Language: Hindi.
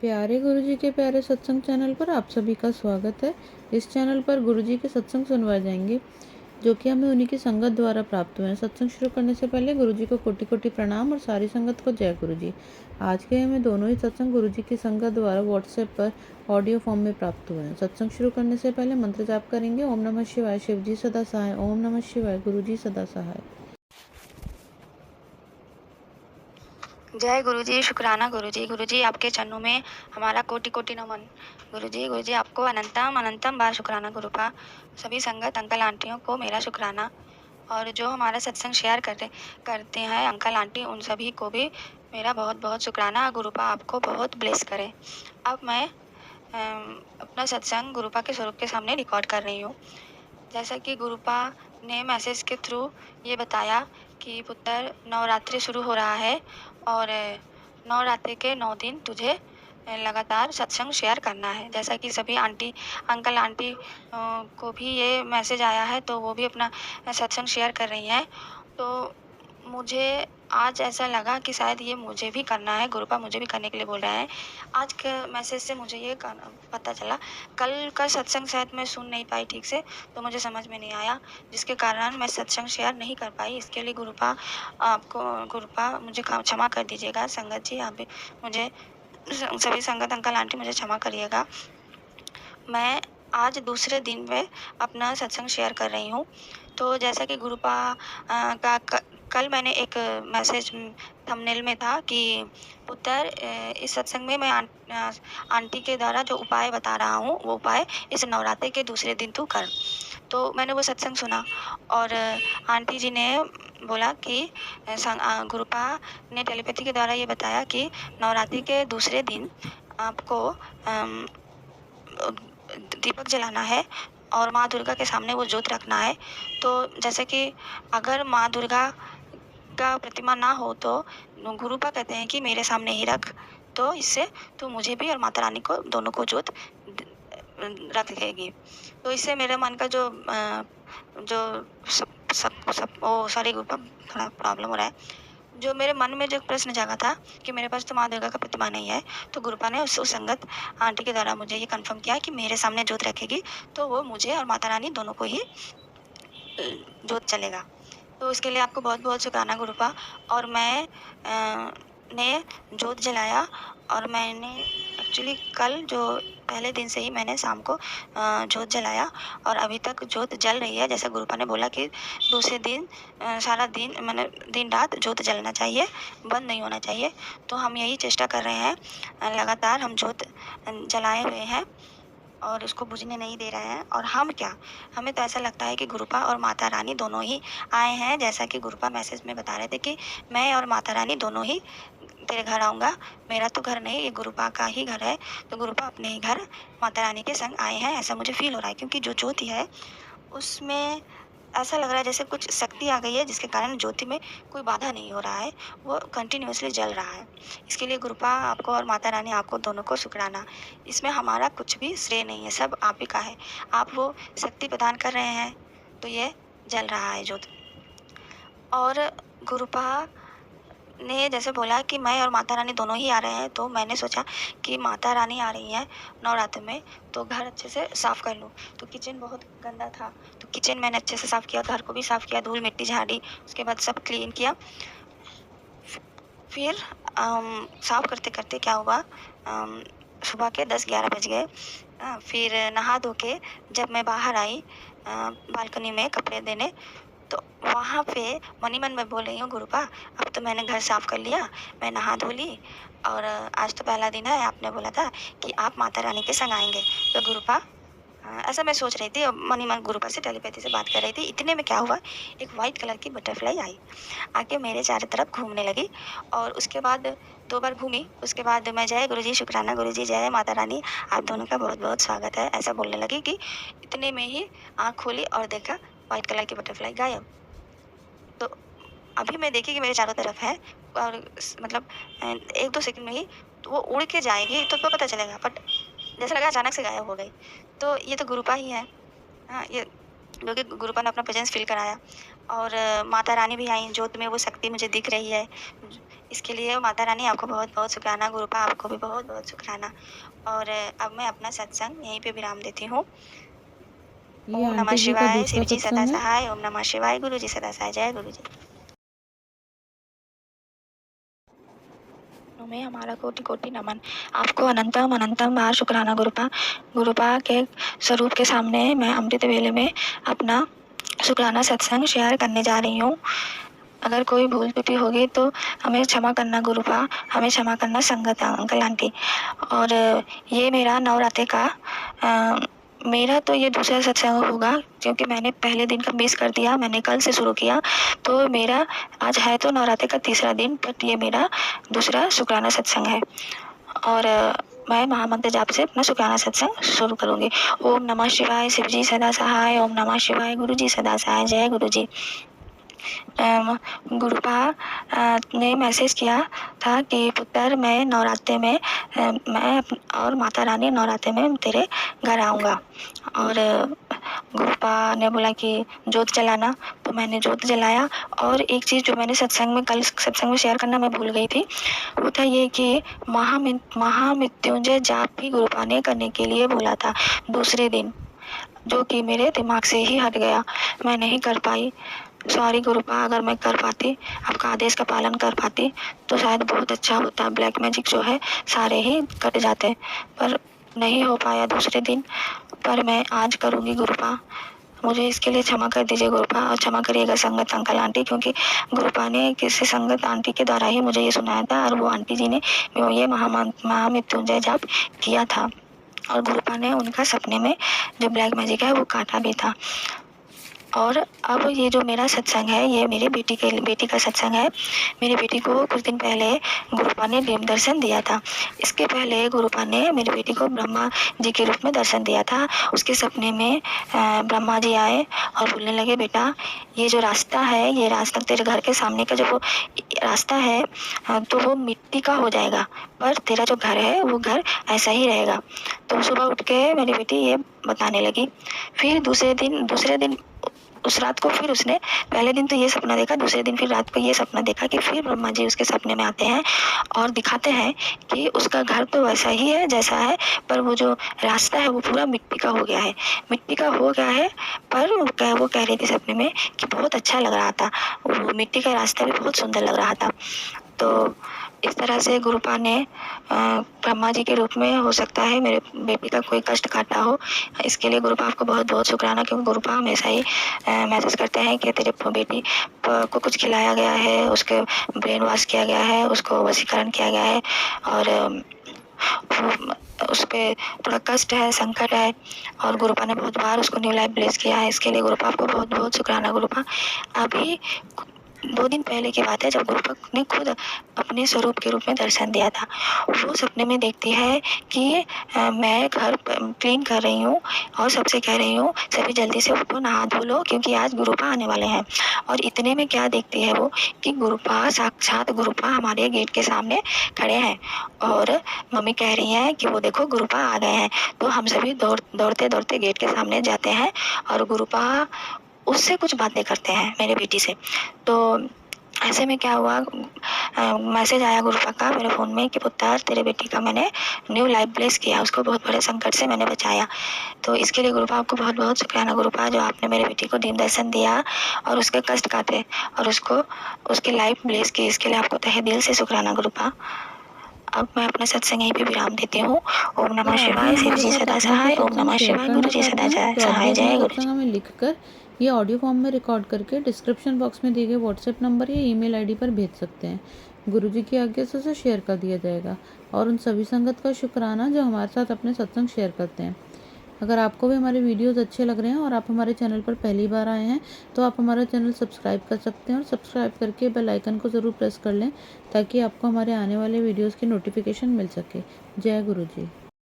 प्यारे गुरुजी के प्यारे सत्संग चैनल पर आप सभी का स्वागत है। इस चैनल पर गुरुजी के सत्संग सुनवाए जाएंगे जो कि हमें उन्हीं की संगत द्वारा प्राप्त हुए हैं। सत्संग शुरू करने से पहले गुरुजी को कोटि कोटि प्रणाम और सारी संगत को जय गुरुजी। आज के हमें दोनों ही सत्संग गुरुजी की संगत द्वारा व्हाट्सएप पर ऑडियो फॉर्म में प्राप्त हुए हैं। सत्संग शुरू करने से पहले मंत्र जाप करेंगे। ओम नमः शिवाय, शिव जी सदा सहाय। ओम नमः शिवाय, गुरुजी सदा सहाय। जय गुरुजी, शुक्राना गुरुजी। गुरुजी आपके चरणों में हमारा कोटि कोटि नमन। गुरुजी गुरुजी आपको अनंतम अनंतम बार शुक्राना गुरुपा। सभी संगत अंकल आंटियों को मेरा शुक्राना, और जो हमारा सत्संग शेयर करते हैं अंकल आंटी, उन सभी को भी मेरा बहुत बहुत शुक्राना। गुरुपा आपको बहुत ब्लेस करे। अब मैं अपना सत्संग गुरुपा के स्वरूप के सामने रिकॉर्ड कर रही हूँ। जैसा कि गुरुपा ने मैसेज के थ्रू ये बताया कि पुत्र नवरात्रि शुरू हो रहा है और नवरात्रि के 9 दिन तुझे लगातार सत्संग शेयर करना है। जैसा कि सभी आंटी अंकल आंटी को भी ये मैसेज आया है, तो वो भी अपना सत्संग शेयर कर रही हैं। तो मुझे आज ऐसा लगा कि शायद ये मुझे भी करना है, गुरुपा मुझे भी करने के लिए बोल रहे हैं। आज के मैसेज से मुझे ये पता चला। कल का सत्संग शायद मैं सुन नहीं पाई ठीक से, तो मुझे समझ में नहीं आया, जिसके कारण मैं सत्संग शेयर नहीं कर पाई। इसके लिए गुरुपा मुझे क्षमा कर दीजिएगा। संगत जी आप भी मुझे, सभी संगत अंकल आंटी मुझे क्षमा करिएगा। मैं आज दूसरे दिन में अपना सत्संग शेयर कर रही हूँ। तो जैसा कि गुरुपा कल मैंने एक मैसेज थंबनेल में था कि पुत्र इस सत्संग में मैं आंटी के द्वारा जो उपाय बता रहा हूँ, वो उपाय इस नवरात्रि के दूसरे दिन तू कर। तो मैंने वो सत्संग सुना और आंटी जी ने बोला कि गुरुपा ने टेलीपैथी के द्वारा ये बताया कि नवरात्रि के दूसरे दिन आपको दीपक जलाना है और माँ दुर्गा के सामने वो ज्योत रखना है। तो जैसे कि अगर माँ दुर्गा का प्रतिमा ना हो तो गुरुपा कहते हैं कि मेरे सामने ही रख, तो इससे तो मुझे भी और माता रानी को दोनों को ज्योत रख देगी। तो इससे मेरे मन का जो सब सब सब ओ सॉरी गुरुपा, थोड़ा प्रॉब्लम हो रहा है। जो मेरे मन में जो प्रश्न जागा था कि मेरे पास तो माँ दुर्गा का प्रतिमा नहीं है, तो गुरुपा ने उस संगत आंटी के द्वारा मुझे ये कंफर्म किया कि मेरे सामने ज्योत रखेगी तो वो मुझे और माता रानी दोनों को ही ज्योत चलेगा। तो उसके लिए आपको बहुत बहुत शुक्राना गुरुपा। और मैं ने ज्योत जलाया, और मैंने एक्चुअली कल जो पहले दिन से ही मैंने शाम को ज्योत जलाया और अभी तक ज्योत जल रही है। जैसा गुरुपा ने बोला कि दूसरे दिन सारा दिन मैंने दिन रात ज्योत जलना चाहिए, बंद नहीं होना चाहिए। तो हम यही चेष्टा कर रहे हैं। लगातार हम ज्योत जलाए हुए हैं और उसको बुझने नहीं दे रहे हैं। और हम क्या, हमें तो ऐसा लगता है कि गुरुपा और माता रानी दोनों ही आए हैं। जैसा कि गुरुपा मैसेज में बता रहे थे कि मैं और माता रानी दोनों ही तेरे घर आऊँगा। मेरा तो घर नहीं, ये गुरुपा का ही घर है। तो गुरुपा अपने ही घर माता रानी के संग आए हैं, ऐसा मुझे फील हो रहा है। क्योंकि जो ज्योति है उसमें ऐसा लग रहा है जैसे कुछ शक्ति आ गई है, जिसके कारण ज्योति में कोई बाधा नहीं हो रहा है, वो कंटिन्यूअसली जल रहा है। इसके लिए गुरुपा आपको और माता रानी आपको दोनों को शुक्राना। इसमें हमारा कुछ भी श्रेय नहीं है, सब आप ही का है। आप वो शक्ति प्रदान कर रहे हैं तो ये जल रहा है ज्योत। और गुरुपा ने जैसे बोला कि मैं और माता रानी दोनों ही आ रहे हैं, तो मैंने सोचा कि माता रानी आ रही हैं नवरात्र में तो घर अच्छे से साफ़ कर लूँ। तो किचन बहुत गंदा था, तो किचन मैंने अच्छे से साफ़ किया, घर को भी साफ़ किया, धूल मिट्टी झाड़ी, उसके बाद सब क्लीन किया। फिर साफ़ करते करते क्या हुआ, सुबह के 10-11 बज गए। फिर नहा धो के जब मैं बाहर आई बालकनी में कपड़े देने, तो वहाँ पे मन ही मन में बोल रही हूँ गुरुपा अब तो मैंने घर साफ़ कर लिया, मैं नहा धो ली, और आज तो पहला दिन है, आपने बोला था कि आप माता रानी के संग आएँगे। तो गुरुपा ऐसा मैं सोच रही थी और मन ही मन गुरुपा से टेलीपैथी से बात कर रही थी। इतने में क्या हुआ, एक वाइट कलर की बटरफ्लाई आई, आके मेरे चारों तरफ घूमने लगी। और उसके बाद 2 बार घूमी, उसके बाद मैं जय गुरुजी, शुक्राना गुरुजी, जय माता रानी, आप दोनों का बहुत बहुत स्वागत है, ऐसा बोलने लगी कि इतने में ही आँख खोली और देखा वाइट कलर की बटरफ्लाई गायब। तो अभी मैं देखी कि मेरे चारों तरफ है, और मतलब 1-2 सेकंड में ही तो वो उड़ के जाएगी तो पता चलेगा, बट जैसा लगा अचानक से गायब हो गई। तो ये तो गुरुपा ही है। हाँ, ये जो कि गुरुपा ने अपना प्रेजेंस फ़ील कराया। और माता रानी भी आई, ज्योत में वो शक्ति मुझे दिख रही है। इसके लिए माता रानी आपको बहुत-बहुत शुक्राना, गुरुपा आपको भी बहुत-बहुत शुक्राना। और अब मैं अपना सत्संग यहीं पे विराम देती हूँ। ये ओम नमः आंटी जी का शिवाय, दूसरा शिव जी सदा सत्संग है। सहाय, ओम नमः शिवाय, गुरु जी सदा सहाय, जय गुरु जी। तुम्हें हमारा कोटि-कोटि नमन। आपको अनंतम अनंतम बार शुक्राना गुरुपा। गुरुपा के स्वरूप के सामने मैं अमृत वेले में अपना शुक्राना सत्संग शेयर करने जा रही हूँ। अगर कोई भूल त्रुटि होगी तो हमें क्षमा करना गुरुपा, हमें क्षमा करना संगत अंकल आंटी। और ये मेरा नवरात्रि का मेरा तो ये दूसरा सत्संग होगा, क्योंकि मैंने पहले दिन का मिस कर दिया, मैंने कल से शुरू किया। तो मेरा आज है तो नवरात्रि का तीसरा दिन, बट ये मेरा दूसरा शुक्राना सत्संग है। और मैं महामंत्र जाप से अपना शुक्राना सत्संग शुरू करूंगी। ओम नमः शिवाय, शिव जी सदा सहाय, ओम नमः शिवाय, गुरु जी सदा सहाय, जय गुरु जी। गुरुपा ने मैसेज किया था कि पुत्र मैं नवरात्रे में मैं और माता रानी नवरात्रे में तेरे घर आऊँगा। और गुरुपा ने बोला कि जोत जलाना, तो मैंने जोत जलाया। और एक चीज़ जो मैंने कल सत्संग में शेयर करना मैं भूल गई थी, वो था ये कि महामृत्युंजय जाप भी गुरुपा ने करने के लिए बोला था दूसरे दिन, जो कि मेरे दिमाग से ही हट गया, मैं नहीं कर पाई। सॉरी गुरुपा, अगर मैं कर पाती, आपका आदेश का पालन कर पाती तो शायद बहुत अच्छा होता। ब्लैक मैजिक जो है सारे ही कट जाते, पर नहीं हो पाया दूसरे दिन। पर मैं आज करूँगी गुरुपा, मुझे इसके लिए क्षमा कर दीजिए गुरुपा, और क्षमा करिएगा संगत अंकल आंटी, क्योंकि गुरुपा ने किसी संगत आंटी के द्वारा ही मुझे ये सुनाया था, और वो आंटी जी ने ये महामृत्युंजय जाप किया था। और गुरुपा ने उनका सपने में जो ब्लैक मैजिक है वो काटा भी था। और अब ये जो मेरा सत्संग है ये मेरी बेटी का सत्संग है। मेरी बेटी को कुछ दिन पहले गुरुपा ने दिव्य दर्शन दिया था। इसके पहले गुरुपा ने मेरी बेटी को ब्रह्मा जी के रूप में दर्शन दिया था। उसके सपने में ब्रह्मा जी आए और बोलने लगे, बेटा ये जो रास्ता है, ये रास्ता तेरे घर के सामने का जो वो रास्ता है तो वो मिट्टी का हो जाएगा, पर तेरा जो घर है वो घर ऐसा ही रहेगा। तो सुबह उठ के मेरी बेटी ये बताने लगी। फिर दूसरे दिन उस रात को फिर उसने, पहले दिन तो ये सपना देखा, दूसरे दिन फिर रात को ये सपना देखा कि फिर ब्रह्मा जी उसके सपने में आते हैं और दिखाते हैं कि उसका घर तो वैसा ही है जैसा है, पर वो जो रास्ता है वो पूरा मिट्टी का हो गया है, मिट्टी का हो गया है। पर वो कह रही थी सपने में कि बहुत अच्छा लग रहा था, वो मिट्टी का रास्ता भी बहुत सुंदर लग रहा था। तो इस तरह से गुरुपा ने ब्रह्मा जी के रूप में, हो सकता है मेरे बेटी का कोई कष्ट काटा हो, इसके लिए गुरुपा आपको बहुत बहुत शुक्राना, क्योंकि गुरुपा हमेशा ही मैसेज करते हैं कि तेरे बेटी को कुछ खिलाया गया है, उसके ब्रेन वॉश किया गया है, उसको वशीकरण किया गया है, और उस पर थोड़ा कष्ट है, संकट है, और गुरुपा ने बहुत बार उसको न्यू लाइफ ब्लेस किया है। इसके लिए गुरुपा आपको बहुत बहुत शुक्राना गुरुपा। अभी 2 दिन पहले की बात है जब गुरुपा ने खुद अपने स्वरूप के रूप में दर्शन दिया था। वो सपने में देखती है कि मैं घर क्लीन कर रही हूँ और सबसे कह रही हूँ सभी जल्दी से उठो, नहा धो लो, क्योंकि आज गुरुपा आने वाले हैं। और इतने में क्या देखती है वो कि गुरुपा, साक्षात गुरुपा हमारे गेट के सामने खड़े हैं, और मम्मी कह रही हैं कि वो देखो गुरुपा आ गए हैं। तो हम सभी दौड़ते दौड़ते गेट के सामने जाते हैं और गुरुपा उससे कुछ बातें करते हैं मेरी बेटी से। तो ऐसे में क्या हुआ, मैसेज आया गुरुपा का मेरे फ़ोन में कि पुत्र तेरे बेटी का मैंने न्यू लाइफ ब्लेस किया, उसको बहुत बड़े संकट से मैंने बचाया। तो इसके लिए गुरुपा आपको बहुत बहुत शुक्राना गुरुपा, जो आपने मेरी बेटी को दिव्य दर्शन दिया और उसके कष्ट काटे और उसको उसकी लाइफ ब्लेस की, इसके लिए आपको तहे दिल से शुक्राना गुरुपा। अब मैं अपना सत्संग यहीं पे विराम देती हूँ। ओम नमः अगर आप भी शिवाय, शिव हमारे जी साथ सदा अपना कोई सहाय, ओम सत्संग नमः शेयर शिवाय, करना गुरु जी चाहते सदा हैं तो आप भी सहाय, अपना जय गुरु जी। सत्संग हमें लिखकर या ऑडियो फॉर्म में रिकॉर्ड करके डिस्क्रिप्शन बॉक्स में दिए गए व्हाट्सएप नंबर या ईमेल आईडी पर भेज सकते हैं। गुरुजी की आज्ञा से उसे शेयर कर दिया जाएगा। और उन सभी संगत का शुक्राना जो हमारे साथ अपने सत्संग शेयर करते हैं। अगर आपको भी हमारे वीडियोस अच्छे लग रहे हैं और आप हमारे चैनल पर पहली बार आए हैं तो आप हमारा चैनल सब्सक्राइब कर सकते हैं, और सब्सक्राइब करके बेल आइकन को ज़रूर प्रेस कर लें ताकि आपको हमारे आने वाले वीडियोस की नोटिफिकेशन मिल सके। जय गुरु जी।